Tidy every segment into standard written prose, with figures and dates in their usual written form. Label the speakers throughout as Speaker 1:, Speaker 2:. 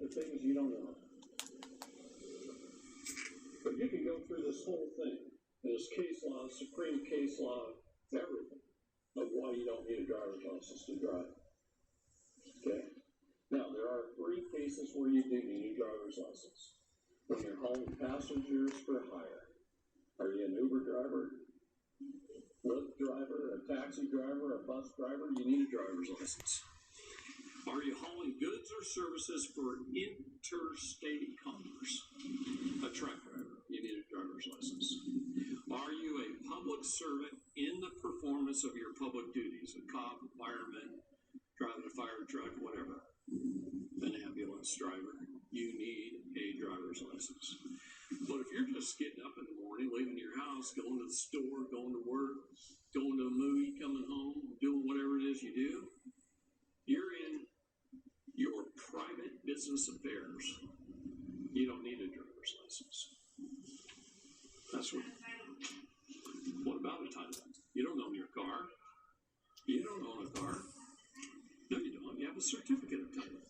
Speaker 1: the things you don't know. But you can go through this whole thing. There's case law, Supreme case law, everything of why you don't need a driver's license to drive. Okay? Now, there are 3 cases where you do need a driver's license. When you're hauling passengers for hire. Are you an Uber driver, Lyft driver, a taxi driver, a bus driver? You need a driver's license. Are you hauling goods or services for interstate commerce? A truck driver, you need a driver's license. Are you a public servant in the performance of your public duties? A cop, a fireman, driving a fire truck, whatever. An ambulance driver. You need a driver's license. But if you're just getting up in the morning, leaving your house, going to the store, going to work, going to a movie, coming home, doing whatever it is you do, you're in your private business affairs. You don't need a driver's license. That's what about a title? You don't own your car. You don't own a car. No, you don't. You have a certificate of title.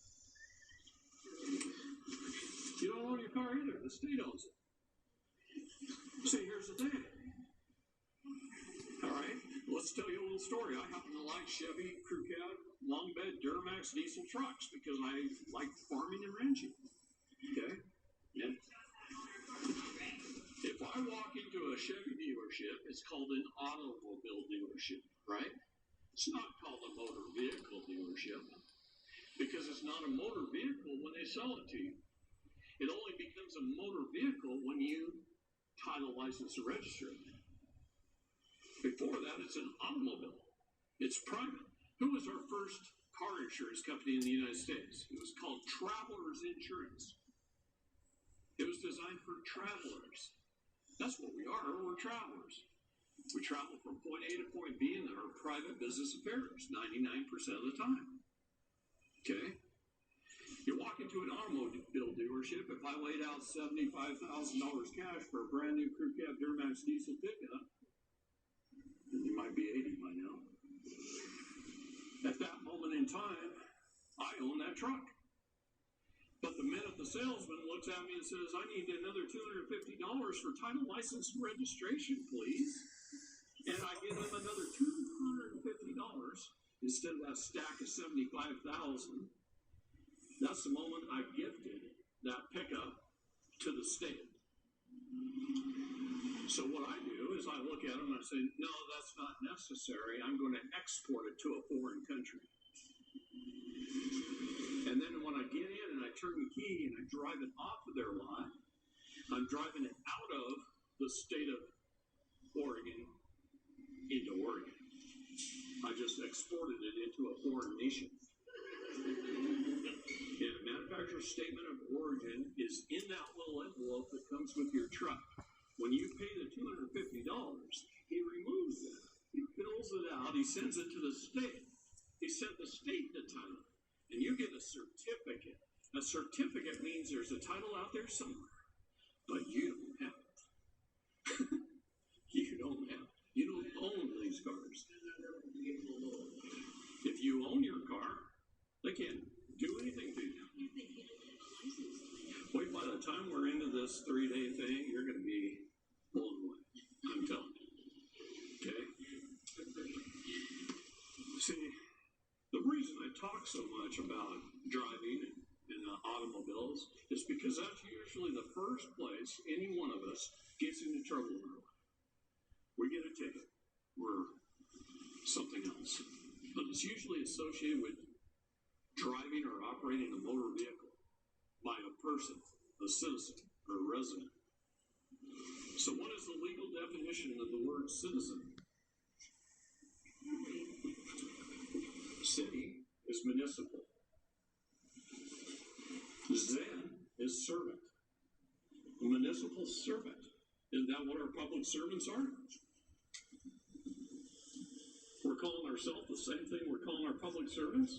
Speaker 1: You don't own your car either. The state owns it. See, here's the thing. All right, let's tell you a little story. I happen to like Chevy, Crew Cab, long bed, Duramax diesel trucks because I like farming and ranching. Okay? And if I walk into a Chevy dealership, it's called an automobile dealership, right? It's not called a motor vehicle dealership because it's not a motor vehicle when they sell it to you. It only becomes a motor vehicle when you title, license, and register it. Before that, it's an automobile. It's private. Who was our first car insurance company in the United States? It was called Travelers Insurance. It was designed for travelers. That's what we are. We're travelers. We travel from point A to point B in our private business affairs 99% of the time. Okay? You walk into an automobile dealership, if I laid out $75,000 cash for a brand new Crew Cab Duramax diesel pickup, then you might be 80 by now. At that moment in time, I own that truck. But the minute the salesman looks at me and says, I need another $250 for title, license, and registration, please, and I give him another $250 instead of that stack of $75,000, that's the moment I've gifted that pickup to the state. So what I do is I look at them and I say, no, that's not necessary. I'm going to export it to a foreign country. And then when I get in and I turn the key and I drive it off of their lot, I'm driving it out of the state of Oregon into Oregon. I just exported it into a foreign nation. And a manufacturer's statement of origin is in that little envelope that comes with your truck. When you pay the $250, he removes that. He fills it out. He sends it to the state. He sent the state the title. And you get a certificate. A certificate means there's a title out there somewhere. But you don't have it. You don't have it. You don't own these cars. If you own your car, they can't do anything to you. Wait, by the time we're into this 3-day thing, you're going to be blown away. I'm telling you. Okay? See, the reason I talk so much about driving in automobiles is because that's usually the first place any one of us gets into trouble in our life. We get a ticket or something else. But it's usually associated with driving or operating a motor vehicle by a person, a citizen, or a resident. So what is the legal definition of the word citizen? City is municipal. Zen is servant. A municipal servant. Isn't that what our public servants are? We're calling ourselves the same thing we're calling our public servants.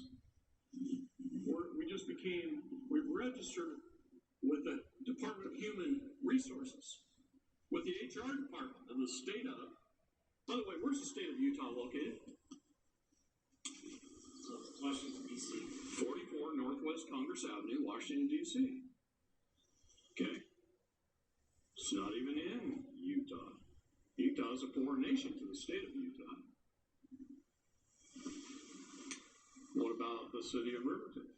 Speaker 1: We've registered with the Department of Human Resources, with the HR department of the state of, by the way, where's the state of Utah located? Washington, D.C. 44 Northwest Northwest Congress Avenue, Washington, D.C. Okay? It's not even in Utah. Utah is a foreign nation to the state of Utah. What about the city of Riverton?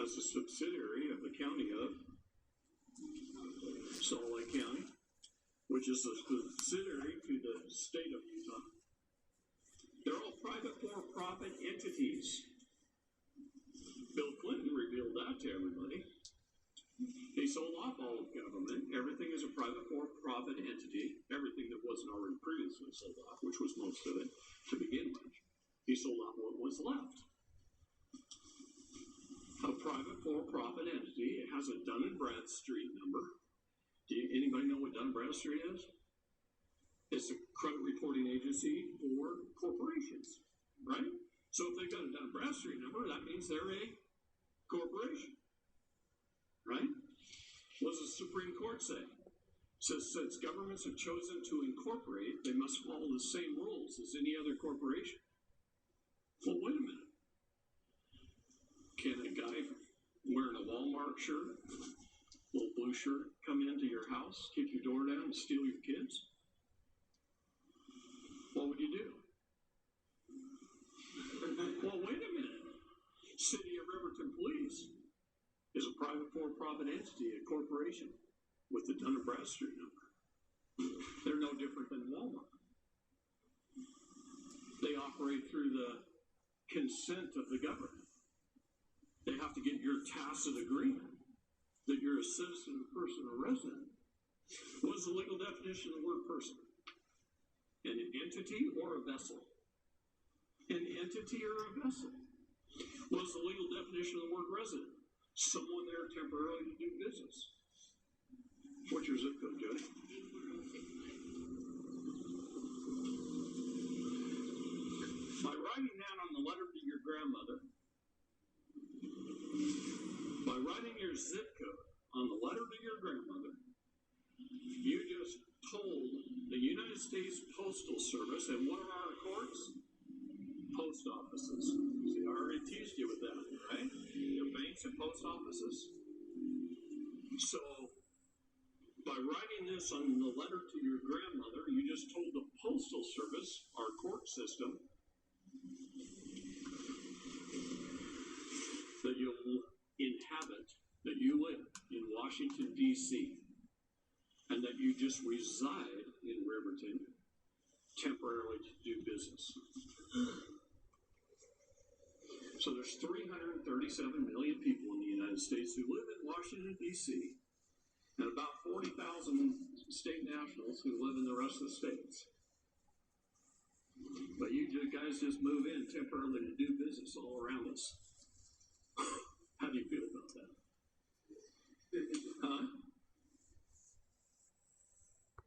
Speaker 1: That's a subsidiary of the county of Salt Lake County, which is a subsidiary to the state of Utah. They're all private for-profit entities. Bill Clinton revealed that to everybody. He sold off all of government. Everything is a private for-profit entity. Everything that wasn't already previously sold off, which was most of it to begin with. He sold off what was left. A private for-profit entity. It has a Dun & Bradstreet number. Anybody know what Dun & Bradstreet is? It's a credit reporting agency for corporations, right? So if they've got a Dun & Bradstreet number, that means they're a corporation, right? What does the Supreme Court say? It says since governments have chosen to incorporate, they must follow the same rules as any other corporation. Well, wait a minute. Can a guy wearing a Walmart shirt, little blue shirt, come into your house, kick your door down, and steal your kids? What would you do? Well, wait a minute. City of Riverton Police is a private for-profit entity, a corporation, with the Dun & Bradstreet number. They're no different than Walmart. They operate through the consent of the government. They have to get your tacit agreement that you're a citizen, a person, or resident. What is the legal definition of the word person? An entity or a vessel? An entity or a vessel. What is the legal definition of the word resident? Someone there temporarily to do business. What's your zip code, Jody? By writing that on the letter to your grandmother, by writing your zip code on the letter to your grandmother, you just told the United States Postal Service, and what are our courts? Post offices. See, I already teased you with that, right? Your banks and post offices. So, by writing this on the letter to your grandmother, you just told the Postal Service, our court system, that you'll inhabit, that you live in Washington, D.C., and that you just reside in Riverton temporarily to do business. So there's 337 million people in the United States who live in Washington, D.C., and about 40,000 state nationals who live in the rest of the states. But you guys just move in temporarily to do business all around us.